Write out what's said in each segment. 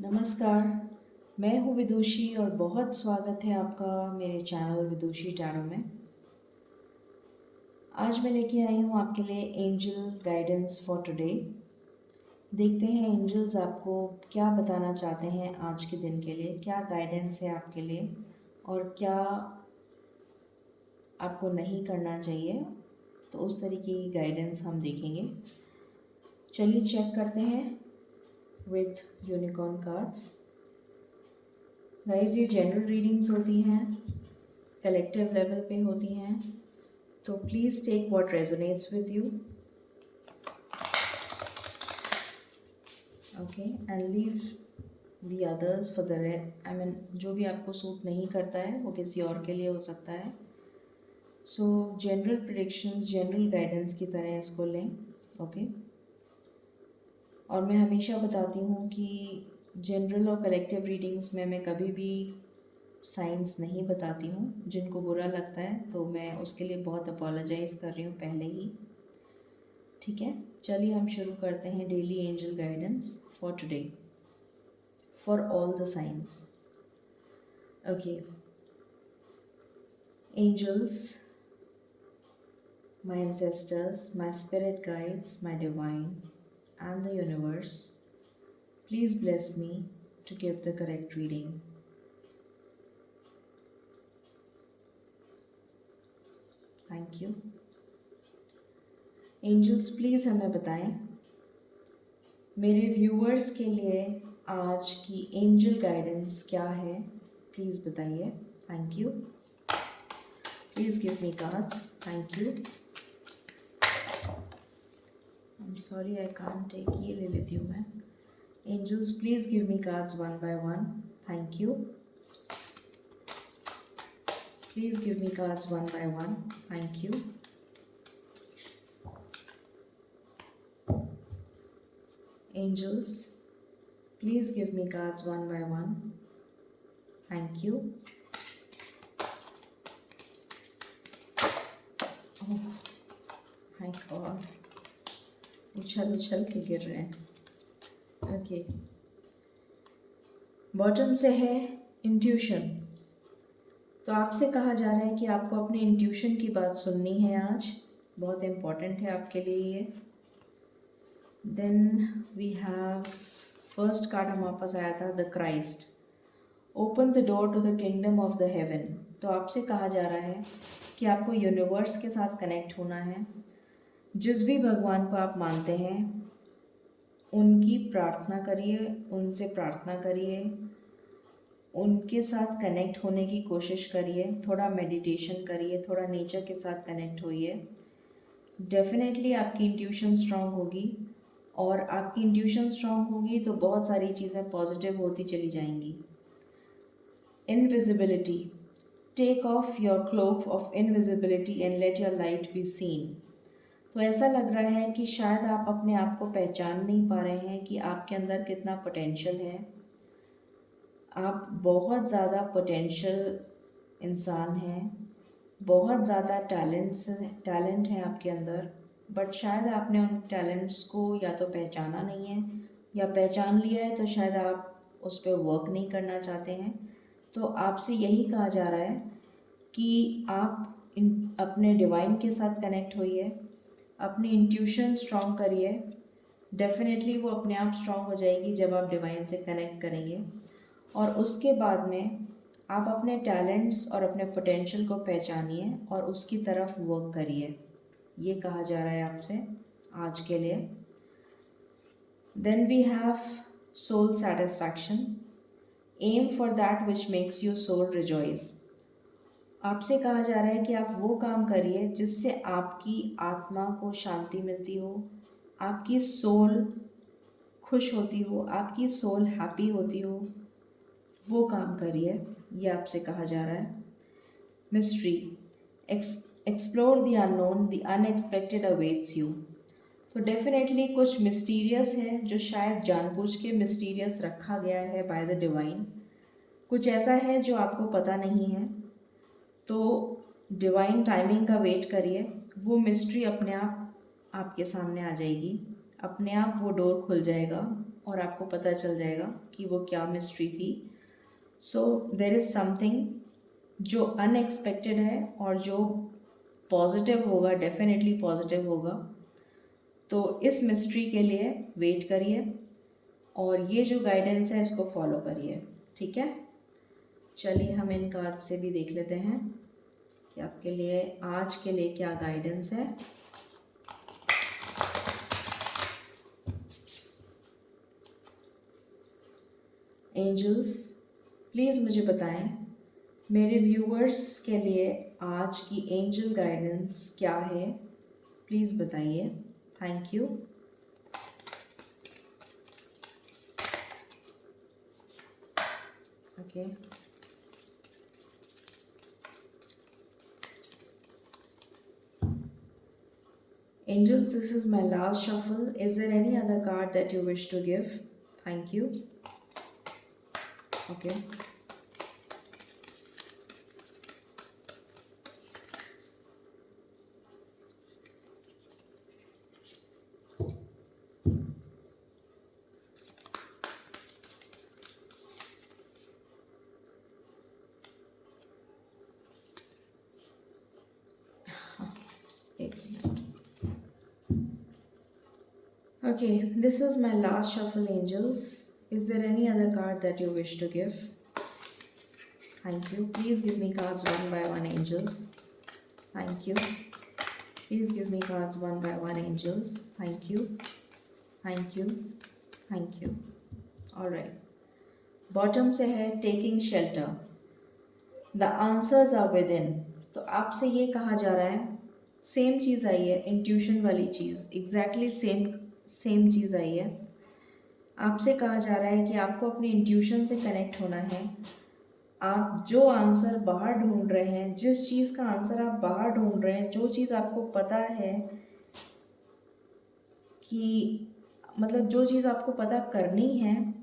नमस्कार। मैं हूँ विदुषी और बहुत स्वागत है आपका मेरे चैनल विदुषी टैरो में। आज मैं लेके आई हूँ आपके लिए एंजल गाइडेंस फॉर टुडे। देखते हैं एंजल्स आपको क्या बताना चाहते हैं आज के दिन के लिए, क्या गाइडेंस है आपके लिए और क्या आपको नहीं करना चाहिए। तो उस तरीके की गाइडेंस हम देखेंगे। चलिए चेक करते हैं विथ यूनिकॉर्न कार्ड्स। गाइस, ये जनरल रीडिंग्स होती हैं, कलेक्टिव लेवल पे होती हैं, तो please take what resonates with you, okay, and leave the others for the जो भी आपको सूट नहीं करता है वो किसी और के लिए हो सकता है। सो जनरल प्रेडिक्शंस, जनरल गाइडेंस की तरह इसको लें, ओके। और मैं हमेशा बताती हूँ कि जनरल और कलेक्टिव रीडिंग्स में मैं कभी भी साइंस नहीं बताती हूँ। जिनको बुरा लगता है तो मैं उसके लिए बहुत अपोलोजाइज़ कर रही हूँ पहले ही, ठीक है। चलिए हम शुरू करते हैं daily angel guidance for today for all the signs, okay. Angels, my ancestors, my spirit guides, my divine, and the universe, please bless me to give the correct reading. Thank you. Angels please हमें बताएं मेरे viewers के लिए आज की angel guidance क्या है, please बताइए। Thank you. Please give me cards. Thank you. I am sorry I can't take, ये ले लेती हूँ मैं। Angels please give me cards one by one. Thank you. Please give me cards one by one. Thank you. Angels, please give me cards one by one. Thank you. Oh my God, उछल उछल के गिर रहे हैं। Okay, bottom से है intuition. तो आपसे कहा जा रहा है कि आपको अपने इंट्यूशन की बात सुननी है आज, बहुत इम्पोर्टेंट है आपके लिए ये। Then we have first card हमारे पास आया था the Christ, open the door to the kingdom of the heaven. तो आपसे कहा जा रहा है कि आपको यूनिवर्स के साथ कनेक्ट होना है। जिस भी भगवान को आप मानते हैं उनकी प्रार्थना करिए, उनसे प्रार्थना करिए, उनके साथ कनेक्ट होने की कोशिश करिए, थोड़ा मेडिटेशन करिए, थोड़ा नेचर के साथ कनेक्ट होइए। डेफिनेटली आपकी इंट्यूशन स्ट्रांग होगी, और आपकी इंट्यूशन स्ट्रांग होगी तो बहुत सारी चीज़ें पॉजिटिव होती चली जाएंगी। Invisibility, take off your cloak of invisibility and let your light be seen. तो ऐसा लग रहा है कि शायद आप अपने आप को पहचान नहीं पा रहे हैं कि आपके अंदर कितना पोटेंशियल है। आप बहुत ज़्यादा पोटेंशियल इंसान हैं, बहुत ज़्यादा टैलेंट है आपके अंदर, बट शायद आपने उन टैलेंट्स को या तो पहचाना नहीं है, या पहचान लिया है तो शायद आप उस पर वर्क नहीं करना चाहते हैं। तो आपसे यही कहा जा रहा है कि आप अपने डिवाइन के साथ कनेक्ट होइए, अपनी इंट्यूशन स्ट्रॉन्ग करिए। डेफिनेटली वो अपने आप स्ट्रॉन्ग हो जाएगी जब आप डिवाइन से कनेक्ट करेंगे। और उसके बाद में आप अपने टैलेंट्स और अपने पोटेंशियल को पहचानिए और उसकी तरफ वर्क करिए, ये कहा जा रहा है आपसे आज के लिए। Then we have soul satisfaction, aim for that which makes you soul rejoice. आपसे कहा जा रहा है कि आप वो काम करिए जिससे आपकी आत्मा को शांति मिलती हो, आपकी सोल खुश होती हो, आपकी सोल हैप्पी होती हो, वो काम करिए, ये आपसे कहा जा रहा है। Mystery, explore the unknown, the unexpected awaits you. तो डेफिनेटली कुछ मिस्टीरियस है जो शायद जानबूझ के मिस्टीरियस रखा गया है बाय द डिवाइन। कुछ ऐसा है जो आपको पता नहीं है, तो डिवाइन टाइमिंग का वेट करिए, वो मिस्ट्री अपने आप आपके सामने आ जाएगी। अपने आप वो डोर खुल जाएगा और आपको पता चल जाएगा कि वो क्या मिस्ट्री थी। सो देर इज़ समथिंग जो अनएक्सपेक्टेड है और जो पॉजिटिव होगा, डेफिनेटली पॉजिटिव होगा। तो इस मिस्ट्री के लिए वेट करिए और ये जो गाइडेंस है इसको फॉलो करिए, ठीक है। चलिए हम इन कार्ड से भी देख लेते हैं कि आपके लिए आज के लिए क्या गाइडेंस है। एंजल्स प्लीज़ मुझे बताएं मेरे व्यूअर्स के लिए आज की एंजल गाइडेंस क्या है, प्लीज़ बताइए। Thank you. Okay Angels, this is my last shuffle. Is there any other card that you wish to give? Thank you. Okay. Okay, this is my last shuffle, angels. Is there any other card that you wish to give? Thank you. Please give me cards one by one, angels. Thank you. Please give me cards one by one, angels. Thank you. Thank you. Thank you. All right. Bottom से है taking shelter. The answers are within. तो आपसे ये कहा जा रहा है, same चीज़ आई है, इंट्यूशन वाली चीज़, एग्जैक्टली सेम चीज़ आई है। आपसे कहा जा रहा है कि आपको अपनी इंट्यूशन से कनेक्ट होना है। आप जो आंसर बाहर ढूंढ रहे हैं, जिस चीज़ का आंसर आप बाहर ढूंढ रहे हैं, जो चीज़ आपको पता है कि मतलब जो चीज़ आपको पता करनी है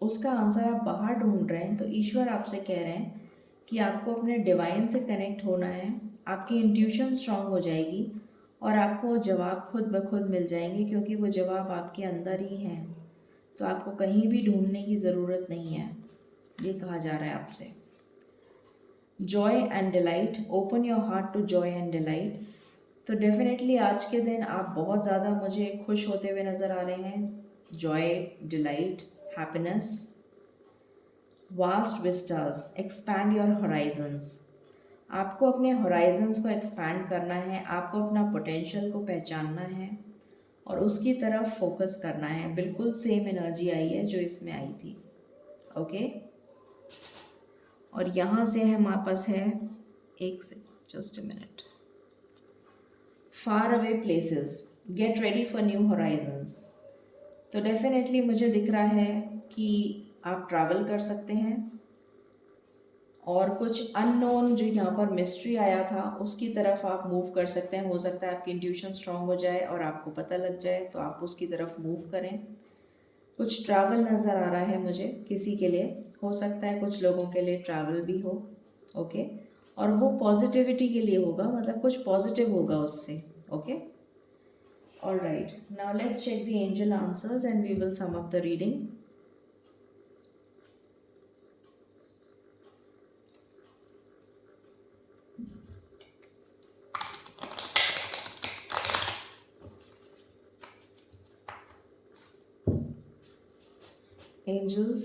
उसका आंसर आप बाहर ढूंढ रहे हैं, तो ईश्वर आपसे कह रहे हैं कि आपको अपने डिवाइन से कनेक्ट होना है। आपकी इंट्यूशन स्ट्रांग हो जाएगी और आपको जवाब खुद ब खुद मिल जाएंगे, क्योंकि वो जवाब आपके अंदर ही हैं। तो आपको कहीं भी ढूंढने की ज़रूरत नहीं है, ये कहा जा रहा है आपसे। Joy and delight, open your heart to joy and delight. तो डेफिनेटली आज के दिन आप बहुत ज़्यादा मुझे खुश होते हुए नज़र आ रहे हैं। Joy, delight, happiness, vast Vistas, expand your Horizons. आपको अपने होराइजन्स को एक्सपैंड करना है, आपको अपना पोटेंशियल को पहचानना है और उसकी तरफ फोकस करना है। बिल्कुल सेम एनर्जी आई है जो इसमें आई थी। ओके, और यहाँ से हमारे पास है, एक से just a minute, far away places, get ready for new Horizons. तो डेफिनेटली मुझे दिख रहा है कि आप ट्रैवल कर सकते हैं और कुछ अननोन जो यहाँ पर मिस्ट्री आया था उसकी तरफ आप मूव कर सकते हैं। हो सकता है आपकी इंट्यूशन स्ट्रांग हो जाए और आपको पता लग जाए, तो आप उसकी तरफ मूव करें। कुछ ट्रैवल नज़र आ रहा है मुझे किसी के लिए, हो सकता है कुछ लोगों के लिए ट्रैवल भी हो। ओके, और वो पॉजिटिविटी के लिए होगा, मतलब कुछ पॉजिटिव होगा उससे। Okay, all right, now let's check the angel answers and we will sum up the reading. Angels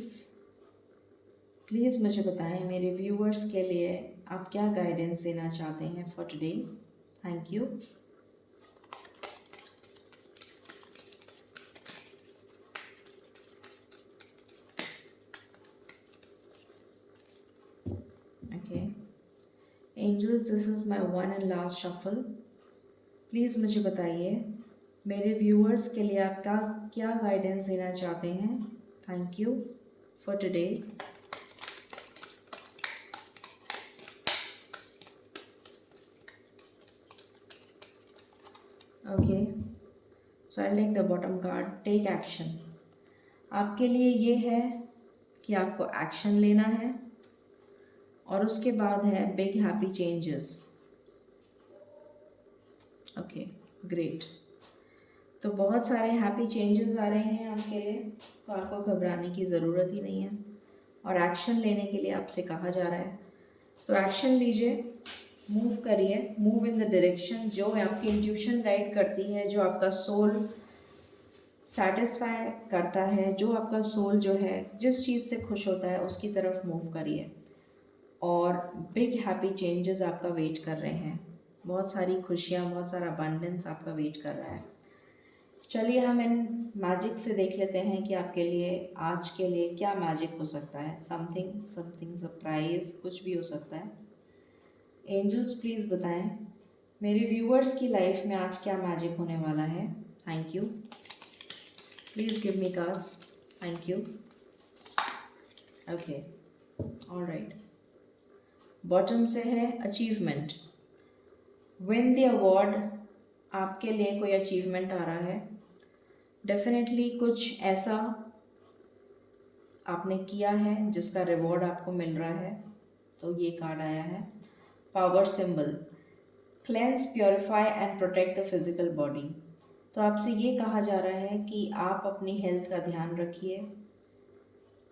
please मुझे बताएं मेरे व्यूअर्स के लिए आप क्या गाइडेंस देना चाहते हैं for today. Thank you. Okay angels, this is my one and last shuffle. Please मुझे बताइए मेरे व्यूअर्स के लिए आप क्या गाइडेंस देना चाहते हैं। Thank you for today. Okay, so I take the bottom card, take action. आपके लिए ये है कि आपको एक्शन लेना है और उसके बाद है big happy changes. Okay, great. तो बहुत सारे हैप्पी चेंजेस आ रहे हैं आपके लिए, तो आपको घबराने की ज़रूरत ही नहीं है और एक्शन लेने के लिए आपसे कहा जा रहा है। तो एक्शन लीजिए, मूव करिए, मूव इन द डायरेक्शन जो आपकी इंट्यूशन गाइड करती है, जो आपका सोल सेटिस्फाई करता है, जो आपका सोल जो है जिस चीज़ से खुश होता है उसकी तरफ मूव करिए और बिग हैप्पी चेंजेस आपका वेट कर रहे हैं। बहुत सारी खुशियाँ, बहुत सारा अबंडेंस आपका वेट कर रहा है। चलिए हम इन मैजिक से देख लेते हैं कि आपके लिए आज के लिए क्या मैजिक हो सकता है। समथिंग समथिंग सरप्राइज कुछ भी हो सकता है। एंजल्स प्लीज़ बताएं मेरे व्यूअर्स की लाइफ में आज क्या मैजिक होने वाला है। Thank you, please give me cards. Thank you. Okay, alright. Bottom से है अचीवमेंट, विन द अवार्ड। आपके लिए कोई अचीवमेंट आ रहा है, डेफिनेटली कुछ ऐसा आपने किया है जिसका रिवॉर्ड आपको मिल रहा है, तो ये कार्ड आया है। Power symbol, cleanse, purify and protect the physical body. तो आपसे ये कहा जा रहा है कि आप अपनी हेल्थ का ध्यान रखिए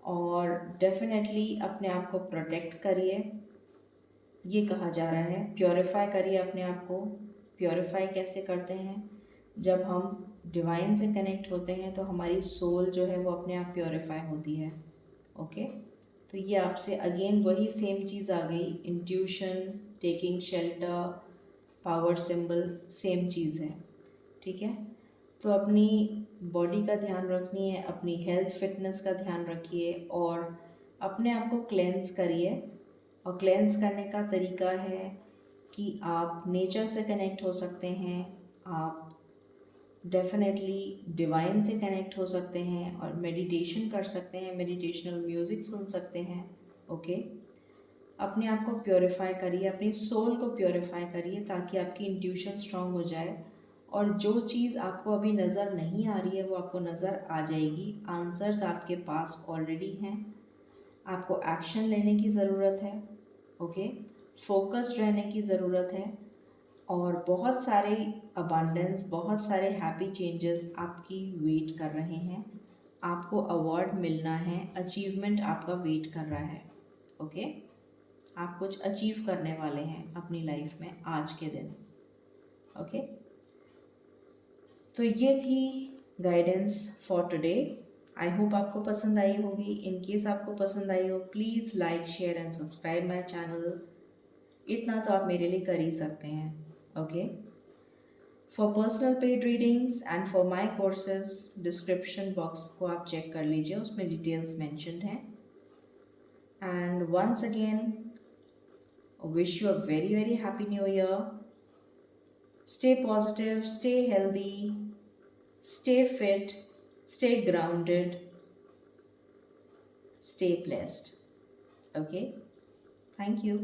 और डेफिनेटली अपने आप को प्रोटेक्ट करिए। ये कहा जा रहा है प्योरीफाई करिए अपने आप को। प्योरीफाई कैसे करते हैं, जब हम डिवाइन से कनेक्ट होते हैं तो हमारी सोल जो है वो अपने आप प्योरीफाई होती है। ओके, तो ये आपसे अगेन वही सेम चीज़ आ गई, intuition, taking shelter, power symbol, same चीज़ है। ठीक है, तो अपनी बॉडी का ध्यान रखनी है, अपनी हेल्थ फिटनेस का ध्यान रखिए और अपने आप को क्लेंस करिए। और क्लेंस करने का तरीका है कि आप नेचर से कनेक्ट हो सकते हैं, आप डेफिनेटली डिवाइन से कनेक्ट हो सकते हैं और मेडिटेशन कर सकते हैं, मेडिटेशनल म्यूज़िक सुन सकते हैं। ओके, अपने आप को प्योरीफाई करिए, अपनी सोल को प्योरीफाई करिए ताकि आपकी इंट्यूशन स्ट्रांग हो जाए और जो चीज़ आपको अभी नज़र नहीं आ रही है वो आपको नज़र आ जाएगी। आंसर्स आपके पास ऑलरेडी हैं, आपको एक्शन लेने की ज़रूरत है। ओके, फोकस्ड रहने की ज़रूरत है और बहुत सारे अबांडेंस, बहुत सारे हैप्पी चेंजेस आपकी वेट कर रहे हैं। आपको अवार्ड मिलना है, अचीवमेंट आपका वेट कर रहा है। ओके, आप कुछ अचीव करने वाले हैं अपनी लाइफ में आज के दिन। ओके, तो ये थी guidance for today. I hope आपको पसंद आई होगी। इन केस आपको पसंद आई हो, please like, share and subscribe my channel. इतना तो आप मेरे लिए कर ही सकते हैं। Okay, for personal paid readings and for my courses description box को आप चेक कर लीजिए, उसमें डिटेल्स मैंशनड हैं। And once again wish you a very very happy new year. Stay positive, stay healthy, stay fit, stay grounded, stay blessed. Okay? Thank you.